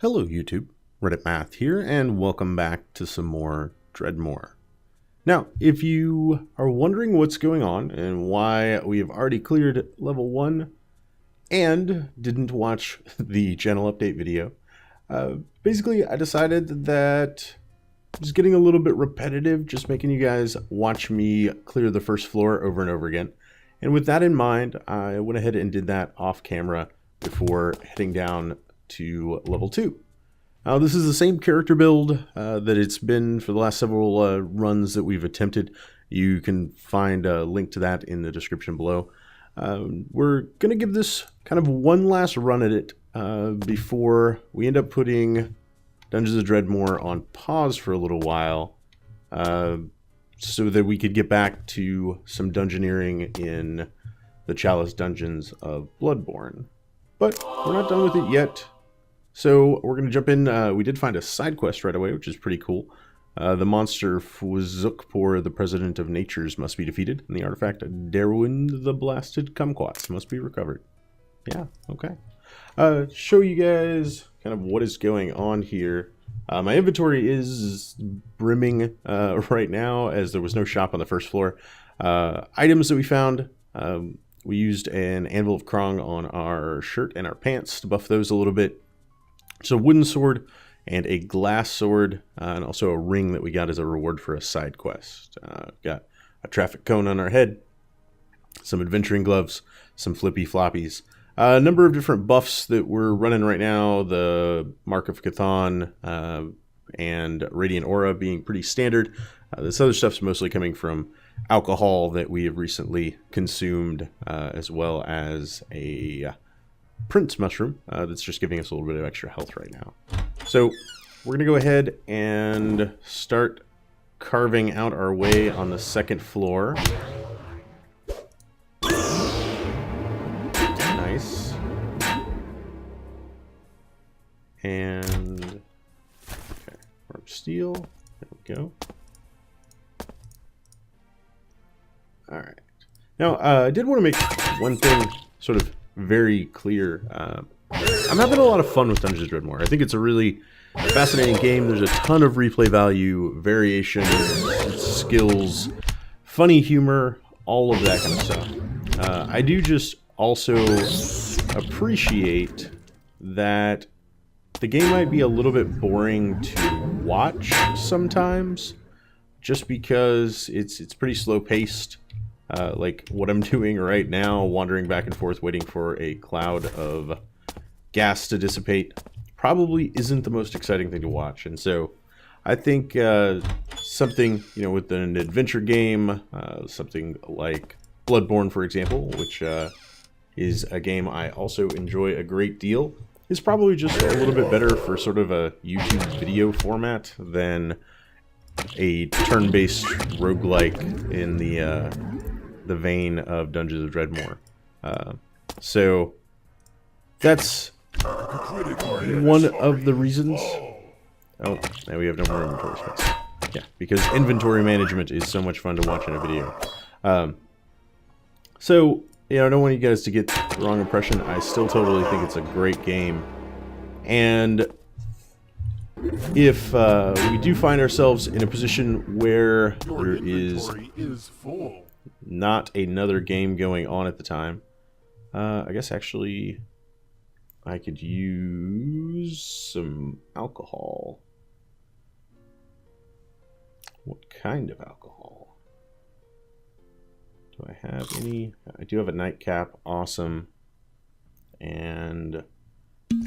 Hello YouTube, Reddit Math here, and welcome back to some more Dredmor. Now, if you are wondering what's going on and why we have already cleared level 1 and didn't watch the channel update video, basically I decided that it was getting a little bit repetitive, just making you guys watch me clear the first floor over and over again. And with that in mind, I went ahead and did that off camera before heading down to level 2. Now this is the same character build that it's been for the last several runs that we've attempted. You can find a link to that in the description below. We're going to give this kind of one last run at it before we end up putting Dungeons of Dredmor on pause for a little while so that we could get back to some dungeoneering in the Chalice dungeons of Bloodborne. But we're not done with it yet. So we're going to jump in. We did find a side quest right away, which is pretty cool. The monster Fuzukpor, the president of natures, must be defeated, and the artifact Derwin the blasted kumquats must be recovered. Yeah, okay. Show you guys kind of what is going on here. My inventory is brimming right now, as there was no shop on the first floor. Items that we found. We used an Anvil of Krong on our shirt and our pants to buff those a little bit. So a wooden sword and a glass sword, and also a ring that we got as a reward for a side quest. Got a traffic cone on our head, some adventuring gloves, some flippy floppies. A number of different buffs that we're running right now, the Mark of Chthon and Radiant Aura being pretty standard. This other stuff's mostly coming from alcohol that we have recently consumed, as well as a Prince Mushroom that's just giving us a little bit of extra health right now. So we're going to go ahead and start carving out our way on the second floor. Nice. And okay, warp steel. There we go. All right. Now I did want to make one thing sort of very clear. I'm having a lot of fun with Dungeons & Dredmor. I think it's a really fascinating game. There's a ton of replay value, variation, skills, funny humor, all of that kind of stuff. I do just also appreciate that the game might be a little bit boring to watch sometimes, just because it's pretty slow paced. Like what I'm doing right now, wandering back and forth, waiting for a cloud of gas to dissipate, probably isn't the most exciting thing to watch. And so I think something, with an adventure game, something like Bloodborne, for example, which is a game I also enjoy a great deal, is probably just a little bit better for sort of a YouTube video format than a turn-based roguelike in the vein of Dungeons of Dredmor. So that's one of the reasons. Oh, now we have no more inventory space. Yeah, because inventory management is so much fun to watch in a video. So, I don't want you guys to get the wrong impression. I still totally think it's a great game. And if we do find ourselves in a position where there is not another game going on at the time, I guess actually I could use some alcohol. What kind of alcohol? Do I have any? I do have a nightcap. Awesome. And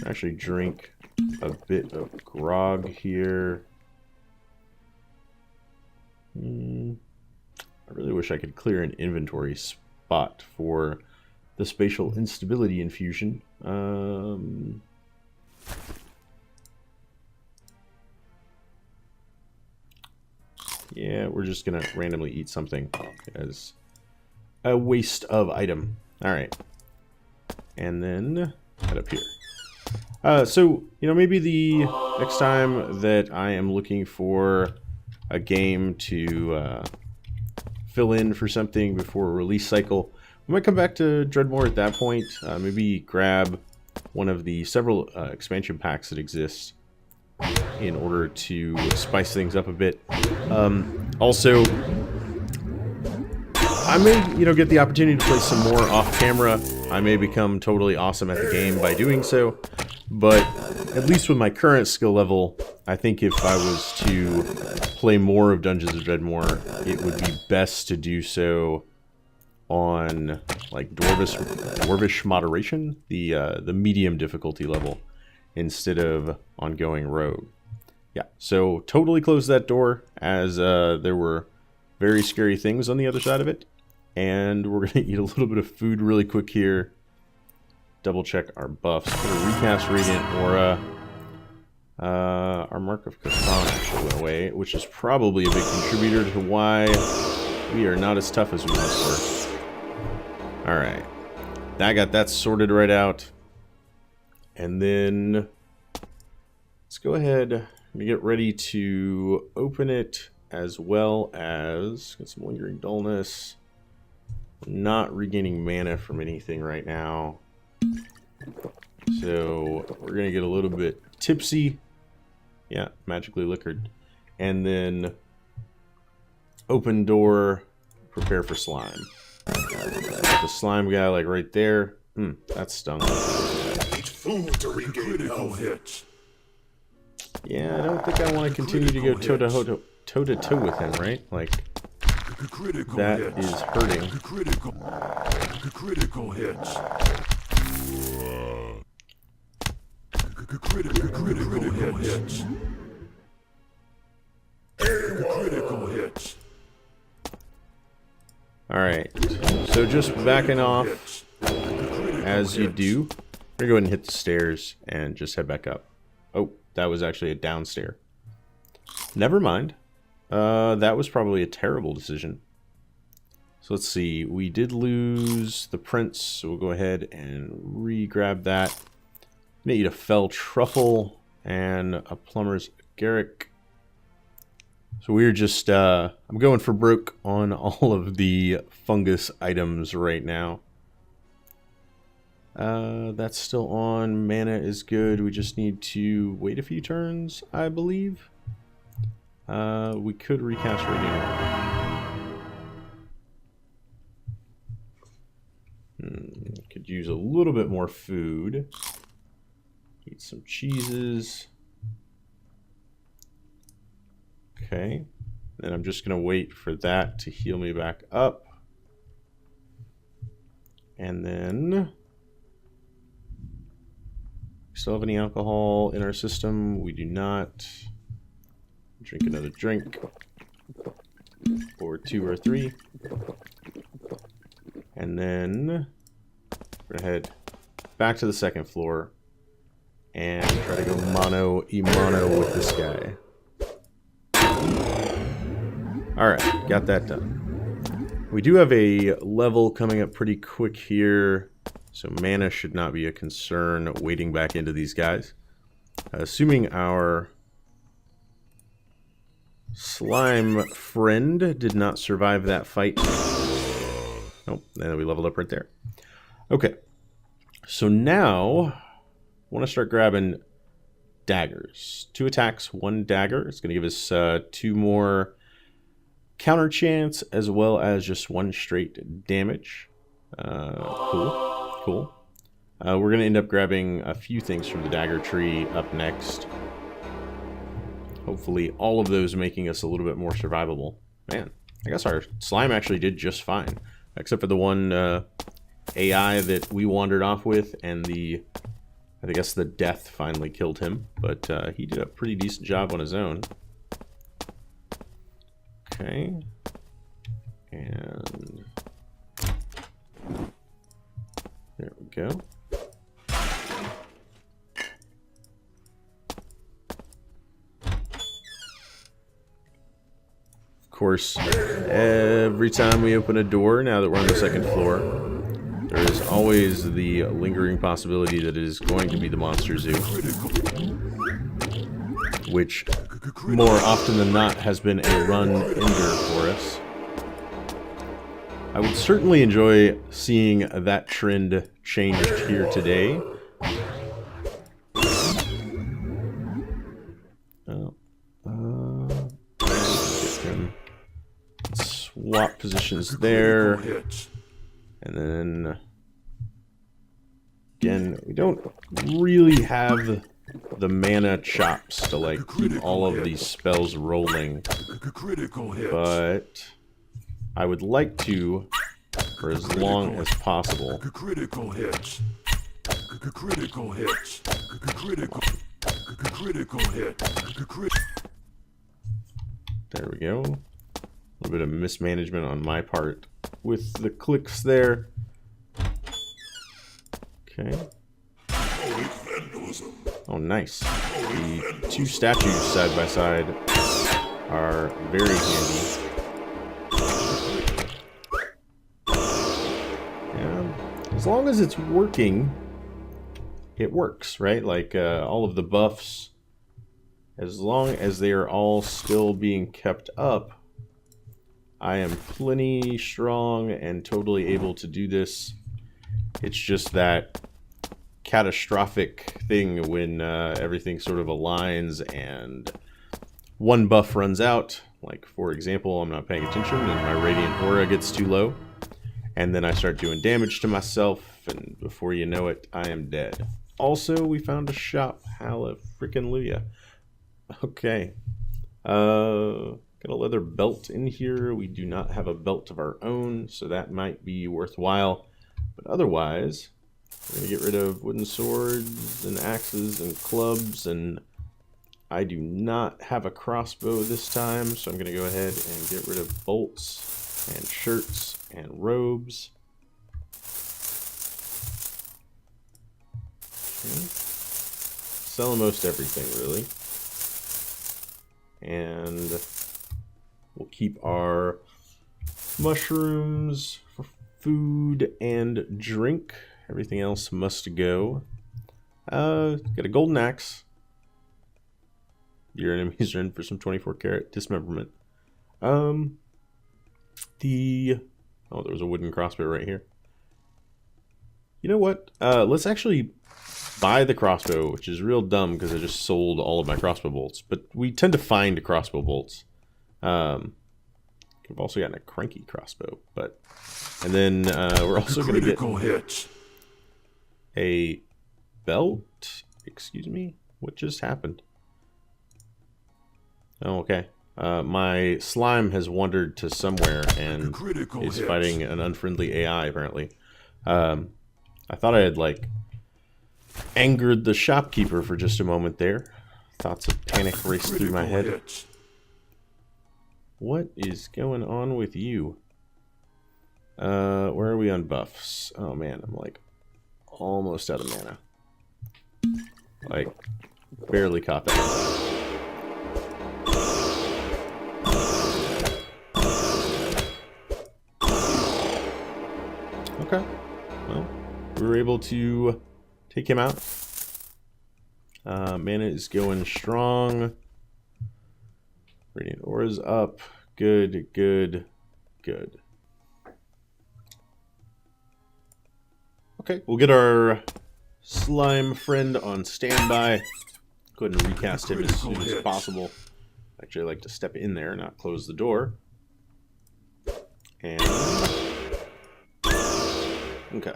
I actually drink a bit of grog here. I really wish I could clear an inventory spot for the spatial instability infusion. Yeah, we're just gonna randomly eat something as a waste of item. Alright. And then head up here. So, maybe the next time that I am looking for a game to fill in for something before a release cycle, we might come back to Dredmor at that point. Maybe grab one of the several expansion packs that exist in order to spice things up a bit. Also, I may, get the opportunity to play some more off-camera. I may become totally awesome at the game by doing so, but at least with my current skill level, I think if I was to play more of Dungeons of Dredmor, it would be best to do so on like Dwarvish moderation, the medium difficulty level, instead of on going rogue. Yeah, so totally close that door, as there were very scary things on the other side of it. And we're going to eat a little bit of food really quick here. Double check our buffs. Going to recast Radiant Aura. Our Mark of Gaslamp actually went away, which is probably a big contributor to why we are not as tough as we once were. Alright. I got that sorted right out. And then let's go ahead and get ready to open it, as well as get some lingering dullness. Not regaining mana from anything right now, so we're gonna get a little bit tipsy. Yeah, magically liquored. And then open door, prepare for slime. The slime guy, like right there. That stung. Food to regain health. Yeah, I don't think I want to continue to go toe to toe with him, right? Like, that is hurting. Critical hits. Critical hits. Alright, so just backing off as you do. We're gonna go ahead and hit the stairs and just head back up. Oh, that was actually a downstair. Never mind. That was probably a terrible decision. So let's see. We did lose the prince, so we'll go ahead and re-grab that. I'm gonna eat a fell truffle and a plumber's agaric. So we're just, I'm going for broke on all of the fungus items right now. That's still on. Mana is good. We just need to wait a few turns, I believe. We could recast Radiant Aura. Could use a little bit more food. Eat some cheeses. Okay. Then I'm just going to wait for that to heal me back up. And then still have any alcohol in our system? We do not. Drink another drink. Or 2 or 3. And then we're gonna head back to the second floor and try to go mano a mano with this guy. Alright, got that done. We do have a level coming up pretty quick here, so mana should not be a concern wading back into these guys. Assuming our slime friend did not survive that fight. Nope, and we leveled up right there. Okay, so now I want to start grabbing daggers. 2 attacks, 1 dagger. It's going to give us 2 more counter chance, as well as just 1 straight damage. Cool. We're going to end up grabbing a few things from the dagger tree up next. Hopefully all of those making us a little bit more survivable. Man, I guess our slime actually did just fine. Except for the one AI that we wandered off with, and I guess the death finally killed him. But he did a pretty decent job on his own. Okay. And there we go. Of course, every time we open a door, now that we're on the second floor, there is always the lingering possibility that it is going to be the Monster Zoo, which more often than not has been a run ender for us. I would certainly enjoy seeing that trend changed here today, Oh. Get them. Swap positions there. And then... Again, we don't really have the mana chops to, like, keep all of these spells rolling. But I would like to for as long as possible. Critical hits. Critical hits. Critical hit. There we go. A little bit of mismanagement on my part with the clicks there. Okay. Oh, nice. The two statues side by side are very handy. Yeah. As long as it's working, it works, right? Like all of the buffs, as long as they are all still being kept up, I am plenty strong and totally able to do this. It's just that catastrophic thing when everything sort of aligns and one buff runs out. Like, for example, I'm not paying attention and my Radiant Aura gets too low. And then I start doing damage to myself, and before you know it, I am dead. Also, we found a shop. Hallelujah. Okay. Got a leather belt in here. We do not have a belt of our own, so that might be worthwhile. But otherwise, we're going to get rid of wooden swords and axes and clubs, and I do not have a crossbow this time, so I'm going to go ahead and get rid of bolts and shirts and robes. Okay. Sell most everything, really. And we'll keep our mushrooms for food and drink. Everything else must go. Got a golden axe. Your enemies are in for some 24 karat dismemberment. Oh, there was a wooden crossbow right here. You know what? Let's actually buy the crossbow, which is real dumb because I just sold all of my crossbow bolts. But we tend to find crossbow bolts. I've also gotten a cranky crossbow, but and then we're also going to get a belt. Excuse me, what just happened? Oh, okay. My slime has wandered to somewhere and is fighting an unfriendly AI, apparently. I thought I had, like, angered the shopkeeper for just a moment there. Thoughts of panic raced through my head. What is going on with you? Where are we on buffs? Oh, man, I'm, like, almost out of mana. Like, barely caught that. Okay, well, we were able to take him out. Mana is going strong. Radiant Aura's up. Good, good, good. Okay, we'll get our slime friend on standby. Go ahead and recast him as soon as possible. Actually, I like to step in there, not close the door. And... okay.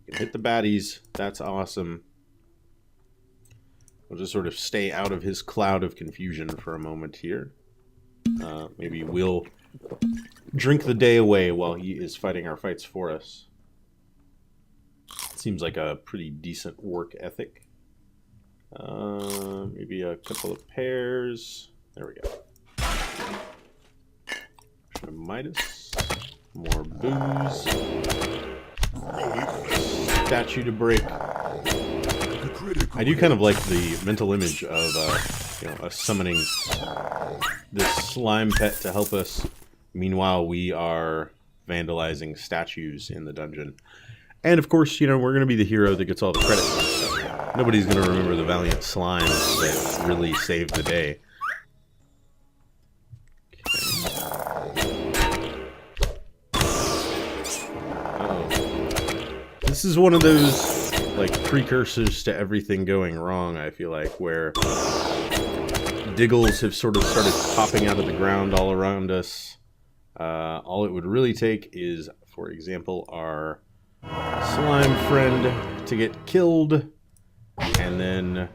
Hit the baddies. That's awesome. We'll just sort of stay out of his cloud of confusion for a moment here. Maybe we'll drink the day away while he is fighting our fights for us. Seems like a pretty decent work ethic. Maybe a couple of pairs. There we go. Midas. More booze. Statue to break. I do kind of like the mental image of us summoning this slime pet to help us. Meanwhile, we are vandalizing statues in the dungeon. And of course, we're going to be the hero that gets all the credit for this stuff. Nobody's going to remember the valiant slimes that really saved the day. This is one of those like precursors to everything going wrong, I feel like, where diggles have sort of started popping out of the ground all around us. All it would really take is, for example, our slime friend to get killed, and then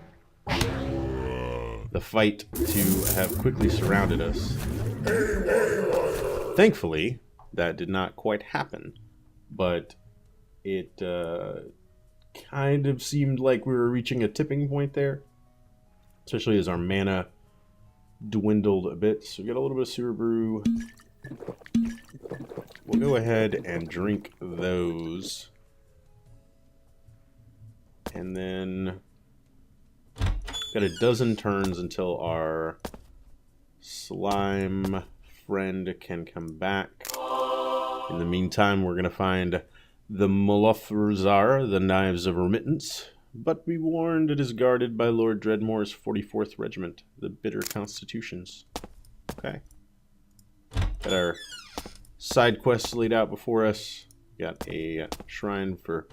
the fight to have quickly surrounded us. Thankfully, that did not quite happen, but it kind of seemed like we were reaching a tipping point there, especially as our mana dwindled a bit. So we got a little bit of sewer brew. We'll go ahead and drink those. And then got a dozen turns until our slime friend can come back. In the meantime, we're going to find the Molothruzar, the Knives of Remittance. But be warned, it is guarded by Lord Dredmor's 44th Regiment, the Bitter Constitutions. Okay. Got our side quests laid out before us. Got a shrine for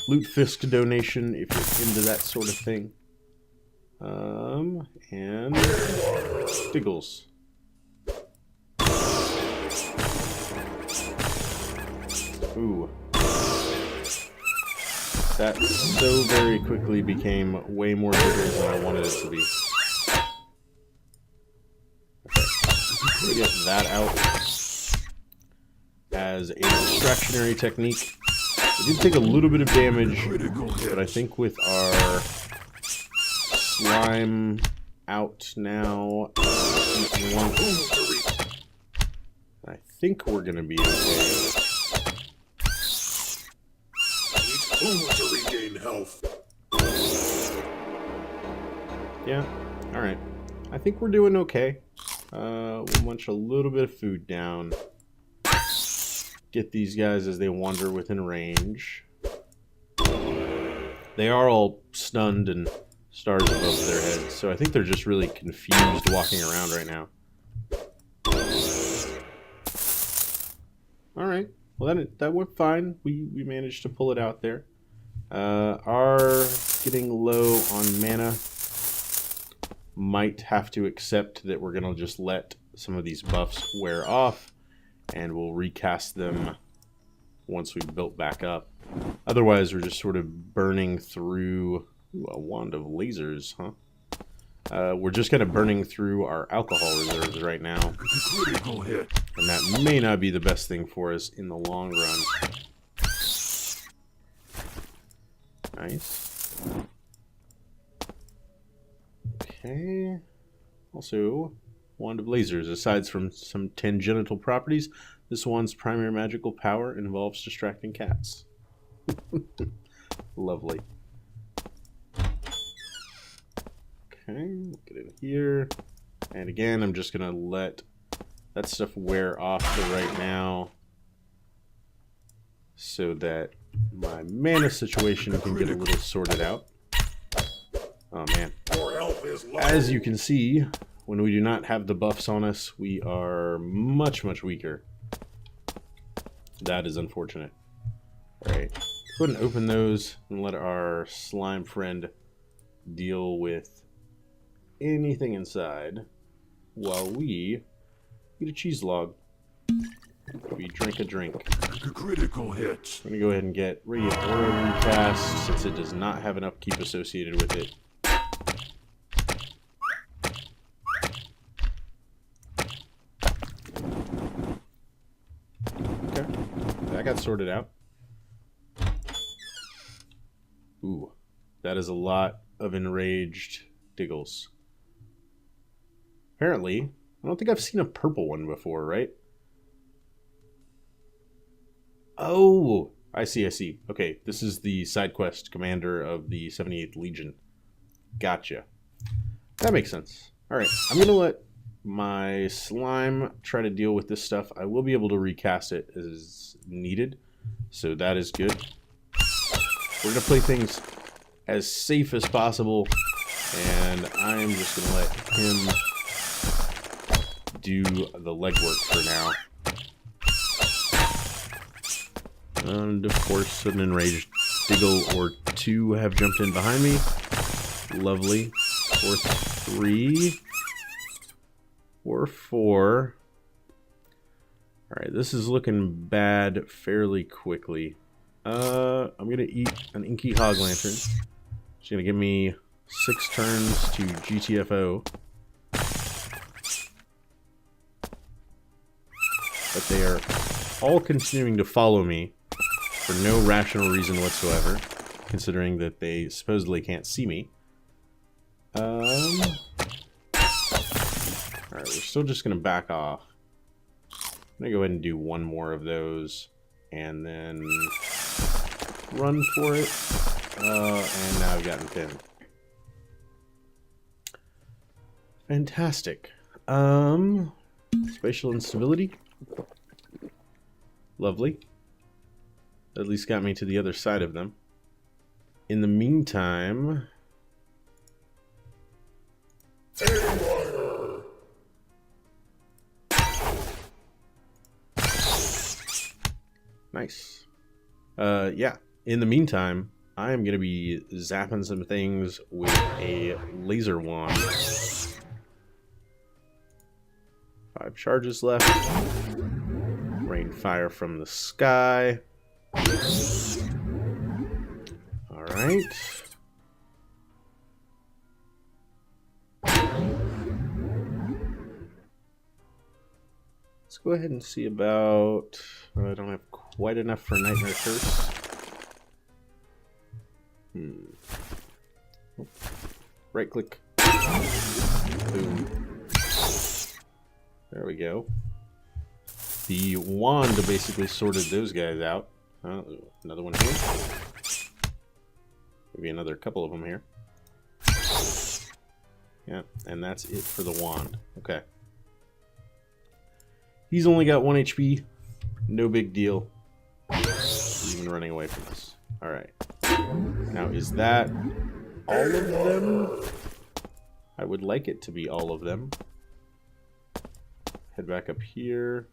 loot fisk donation if you're into that sort of thing. And Stiggles. Ooh. That so very quickly became way more Diggles than I wanted it to be. Okay. We'll get that out as a distractionary technique. It did take a little bit of damage, but I think with our slime out now, I think we're going to be okay. To regain health. Yeah, alright. I think we're doing okay. We'll munch a little bit of food down. Get these guys as they wander within range. They are all stunned and stars above their heads, so I think they're just really confused walking around right now. Alright, well that went fine. We managed to pull it out there. Are getting low on mana. Might have to accept that we're going to just let some of these buffs wear off, and we'll recast them once we've built back up. Otherwise, we're just sort of burning through... Ooh, a wand of lasers, huh? We're just kind of burning through our alcohol reserves right now. Critical hit. And that may not be the best thing for us in the long run. Nice. Okay. Also, wand of lasers. Aside from some tangential properties, this wand's primary magical power involves distracting cats. Lovely. Okay, get in here. And again, I'm just going to let that stuff wear off for right now, so that my mana situation can get a little sorted out. Oh man. As you can see, when we do not have the buffs on us, we are much, much weaker. That is unfortunate. Alright, go ahead and open those and let our slime friend deal with anything inside while we eat a cheese log. We drink a drink. Critical hits. I'm going to go ahead and get Radiant Aura recast since it does not have an upkeep associated with it. Okay, that got sorted out. Ooh, that is a lot of enraged Diggles. Apparently, I don't think I've seen a purple one before, right? Oh, I see. Okay, this is the side quest commander of the 78th Legion. Gotcha. That makes sense. Alright, I'm going to let my slime try to deal with this stuff. I will be able to recast it as needed, so that is good. We're going to play things as safe as possible, and I'm just going to let him do the legwork for now. And of course, an enraged Diggle or 2 have jumped in behind me. Lovely. Or 3. Or 4. Alright, this is looking bad fairly quickly. I'm going to eat an Inky Hog Lantern. It's going to give me 6 turns to GTFO. But they are all continuing to follow me for no rational reason whatsoever, considering that they supposedly can't see me. Alright, we're still just going to back off. I'm going to go ahead and do one more of those, and then run for it. And now I've gotten pinned. Fantastic. Spatial instability. Lovely. At least got me to the other side of them. In the meantime... Nice. Yeah. In the meantime, I am going to be zapping some things with a laser wand. 5 charges left. Rain fire from the sky. Alright. Let's go ahead and see about... I don't have quite enough for Nightmare Curse. Right click. Boom. There we go. The wand basically sorted those guys out. Another one here. Maybe another couple of them here. Yeah, and that's it for the wand. Okay. He's only got 1 HP. No big deal. He's even running away from us. Alright. Now, is that all of them? I would like it to be all of them. Head back up here.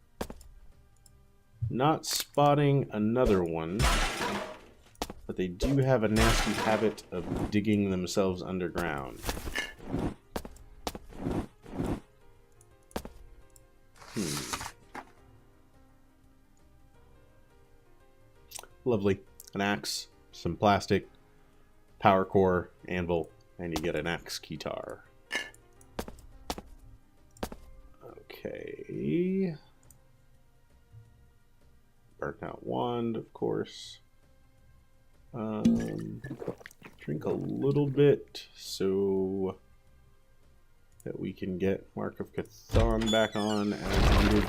Not spotting another one, but they do have a nasty habit of digging themselves underground. Lovely. An axe, some plastic, power core, anvil, and you get an axe guitar. Okay. Burnt out wand, of course. Drink a little bit so that we can get Mark of Cthon back on as needed.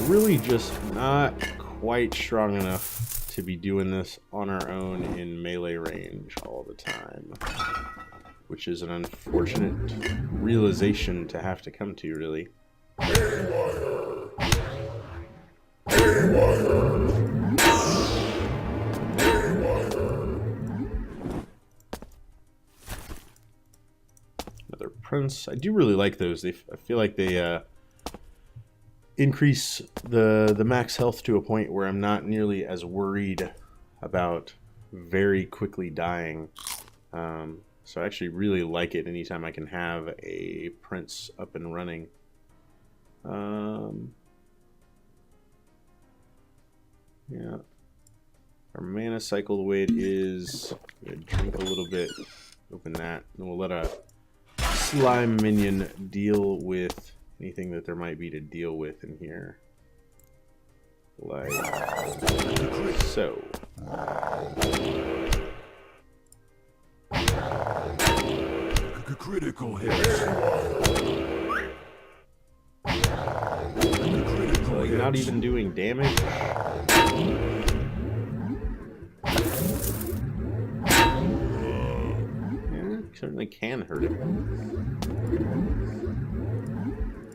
Really just not quite strong enough to be doing this on our own in melee range all the time, which is an unfortunate realization to have to come to, really. Another prince. I do really like those. I feel like they increase the max health to a point where I'm not nearly as worried about very quickly dying. So I actually really like it anytime I can have a prince up and running. Yeah. Our mana cycle the way it is. I'm gonna drink a little bit. Open that. And we'll let a slime minion deal with anything that there might be to deal with in here. Like so. Critical hit. Like not even doing damage. Yeah, certainly can hurt him.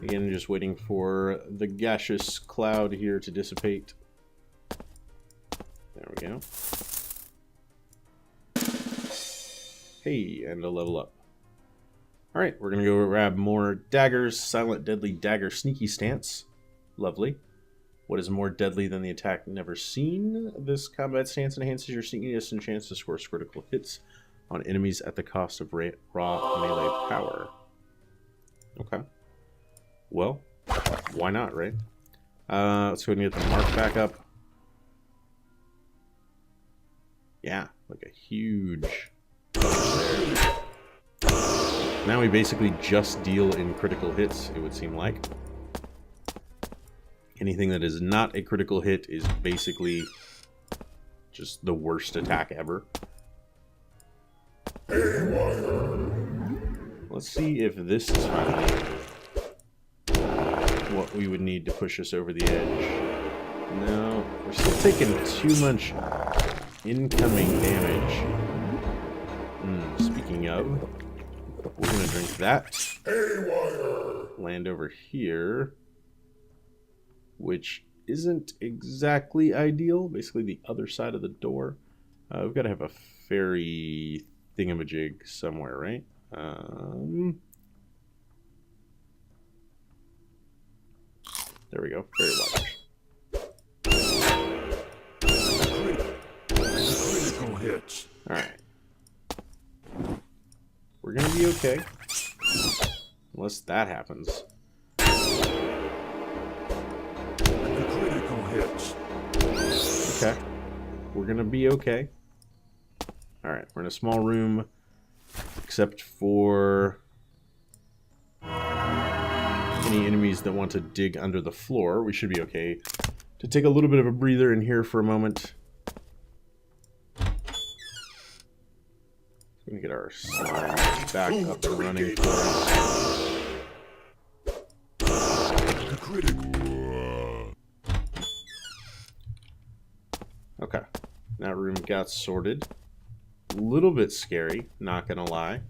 Again, just waiting for the gaseous cloud here to dissipate. There we go. Hey, and a level up. Alright, we're going to go grab more daggers. Silent, deadly dagger, sneaky stance. Lovely. What is more deadly than the attack never seen? This combat stance enhances your sneakiness and chance to score critical hits on enemies at the cost of raw melee power. Okay. Well, why not, right? Let's go ahead and get the mark back up. Yeah, like a huge there. Now we basically just deal in critical hits, it would seem like. Anything that is not a critical hit is basically just the worst attack ever. Let's see if this is finally what we would need to push us over the edge. No, we're still taking too much incoming damage. Speaking of, we're going to drink that. Land over here, which isn't exactly ideal. Basically the other side of the door. We've got to have a fairy thingamajig somewhere, right? There we go. Fairy watch. Critical hits. Alright. We're gonna be okay. Unless that happens. Critical hits. Okay. We're gonna be okay. Alright, we're in a small room. Except for any enemies that want to dig under the floor. We should be okay to take a little bit of a breather in here for a moment. We're gonna get our slime back up and running for us. Okay, that room got sorted. A little bit scary, not gonna lie.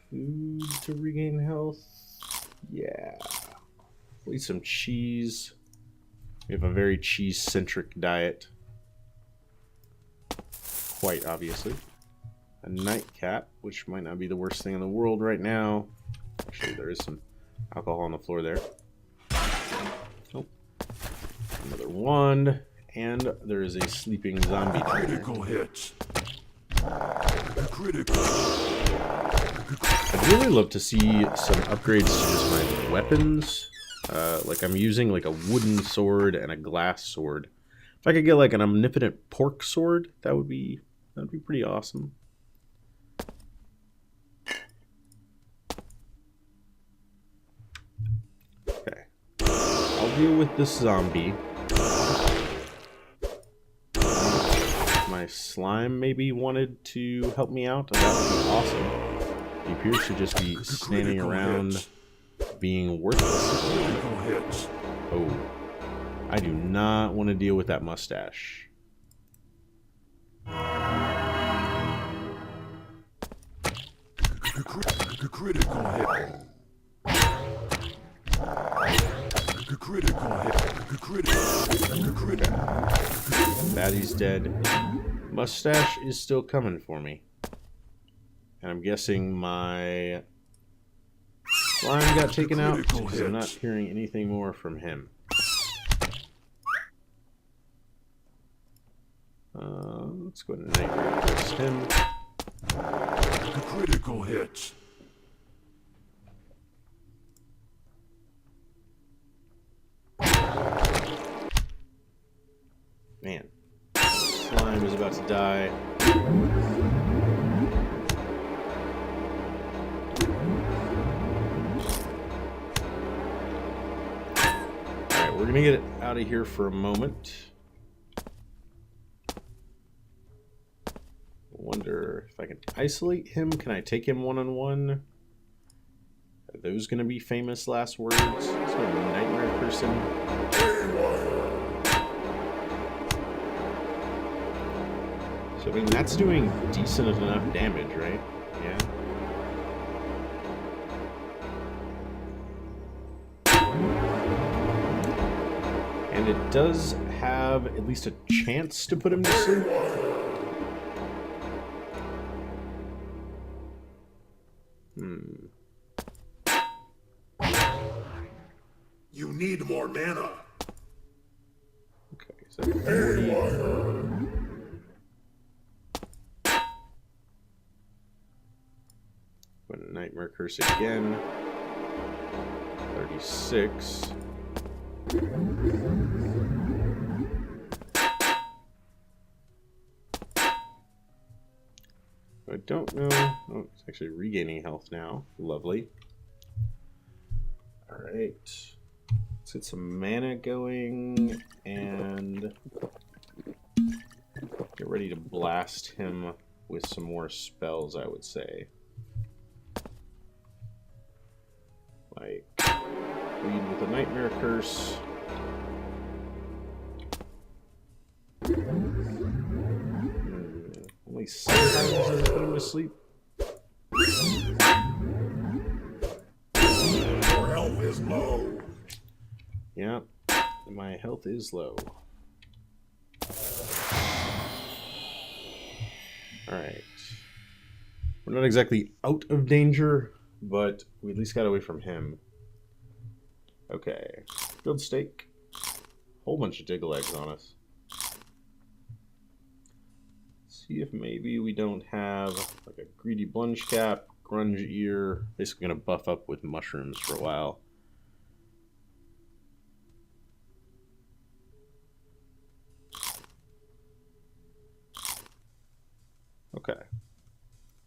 Food to regain health. Yeah. We'll eat some cheese. We have a very cheese-centric diet. Quite obviously. A nightcap, which might not be the worst thing in the world right now. Actually, there is some alcohol on the floor there. Oh. Another wand. And there is a sleeping zombie. Critical hits. Critical. I'd really love to see some upgrades to just my weapons. Like I'm using like a wooden sword and a glass sword. If I could get like an omnipotent pork sword, that'd be pretty awesome. Okay. I'll deal with this zombie. My slime maybe wanted to help me out, and that would be awesome. He appears to just be standing around being worthless. Oh, I do not want to deal with that mustache. Critical hit. Critical hit. Baddie's dead. Mustache is still coming for me. And I'm guessing my slime got taken out because I'm not hearing anything more from him. Let's go ahead and nightmare first him. Critical hits. Man, slime is about to die. Alright, we're gonna get it out of here for a moment. Wonder if I can isolate him. Can I take him one-on-one? Are those gonna be famous last words? Let's go to Nightmare Person. So I mean that's doing decent enough damage, right? Yeah. And And it does have at least a chance to put him to sleep. You need more mana. Okay, so 40. Put a Nightmare Curse again. 36. I don't know. Oh, it's actually regaining health now. Lovely. Alright. Let's get some mana going and get ready to blast him with some more spells, I would say. Like, lead with a Nightmare Curse. Only sometimes I put him to sleep. Your health is low. Yeah, my health is low. Alright. We're not exactly out of danger, but we at least got away from him. Okay. Build stake. Whole bunch of diggle eggs on us. See if maybe we don't have like a greedy plunge cap, grunge ear. Basically gonna buff up with mushrooms for a while. Okay.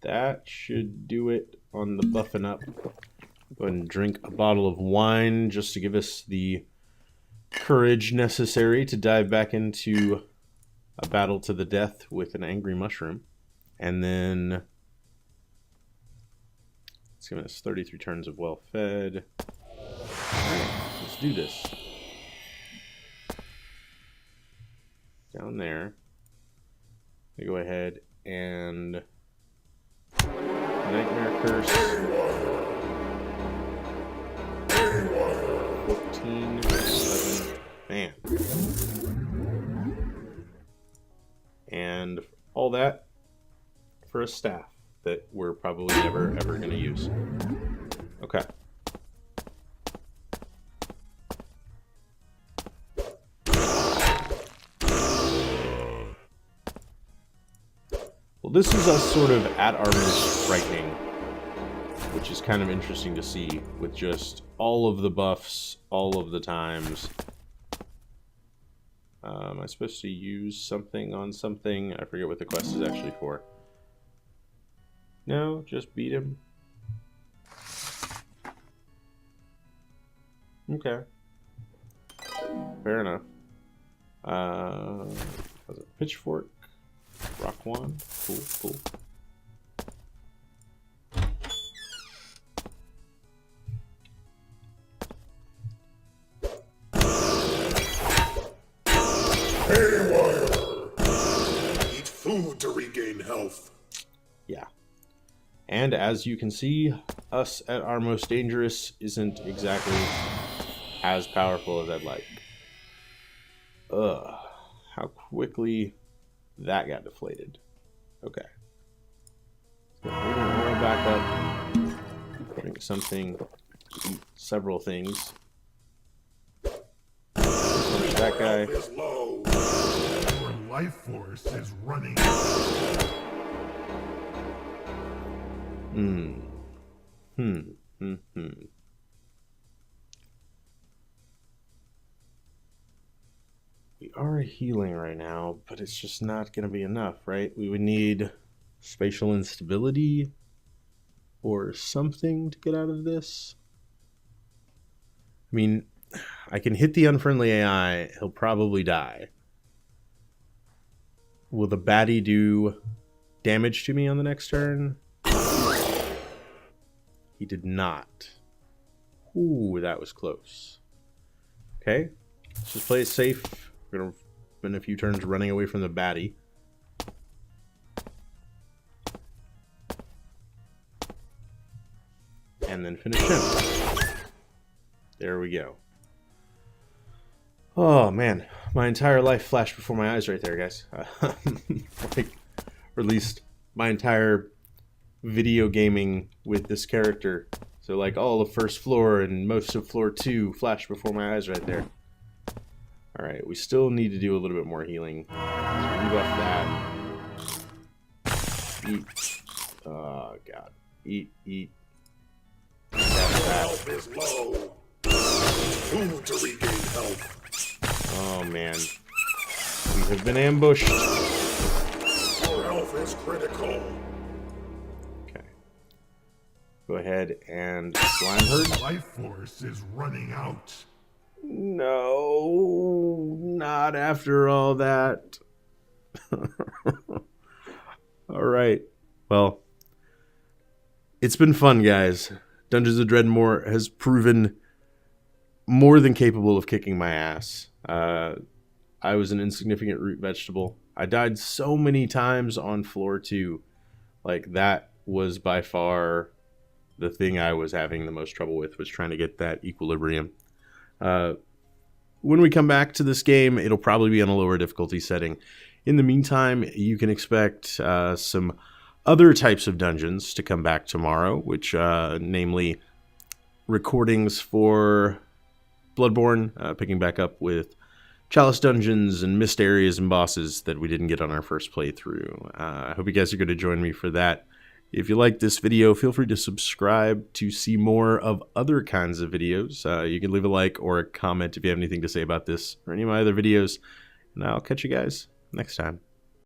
That should do it on the buffing up. Go ahead and drink a bottle of wine just to give us the courage necessary to dive back into a battle to the death with an angry mushroom. And then it's giving us 33 turns of well fed. Alright, let's do this. Down there. We go ahead and Nightmare Curse. 14, 7, man. And all that for a staff that we're probably never ever going to use. Okay. Well, this is us sort of at our most frightening, which is kind of interesting to see with just all of the buffs, all of the times. Am I supposed to use something on something? I forget what the quest is actually for. No, just beat him. Okay. Fair enough. Was it pitchfork? Rock wand? Cool, cool. Eat food to regain health. Yeah. And as you can see, us at our most dangerous isn't exactly as powerful as I'd like. Ugh. How quickly that got deflated. Okay. So bring our oil back up. Bring something. Eat several things. Punch that guy. Health is low. Your life force is running. We are healing right now, but it's just not going to be enough, right? We would need spatial instability or something to get out of this. I mean, I can hit the unfriendly AI. He'll probably die. Will the baddie do damage to me on the next turn? He did not. Ooh, that was close. Okay, let's just play it safe. We're going to spend a few turns running away from the baddie. And then finish him. There we go. Oh man, my entire life flashed before my eyes right there, guys. Like, or at least my entire video gaming with this character. So like all of first floor and most of floor 2 flashed before my eyes right there. Alright, we still need to do a little bit more healing. So rebuff that. Eat. Oh god. Eat. Health is low. Move to regain health. Oh man. We have been ambushed. Your health is critical. Okay. Go ahead and slime herd. Life force is running out. No, not after all that. All right. Well, it's been fun, guys. Dungeons of Dredmor has proven more than capable of kicking my ass. I was an insignificant root vegetable. I died so many times on floor 2. Like, that was by far the thing I was having the most trouble with, was trying to get that equilibrium. When we come back to this game, it'll probably be on a lower difficulty setting. In the meantime, you can expect some other types of dungeons to come back tomorrow, which namely recordings for Bloodborne, picking back up with Chalice dungeons and missed areas and bosses that we didn't get on our first playthrough. I hope you guys are going to join me for that. If you like this video, feel free to subscribe to see more of other kinds of videos. You can leave a like or a comment if you have anything to say about this or any of my other videos. And I'll catch you guys next time.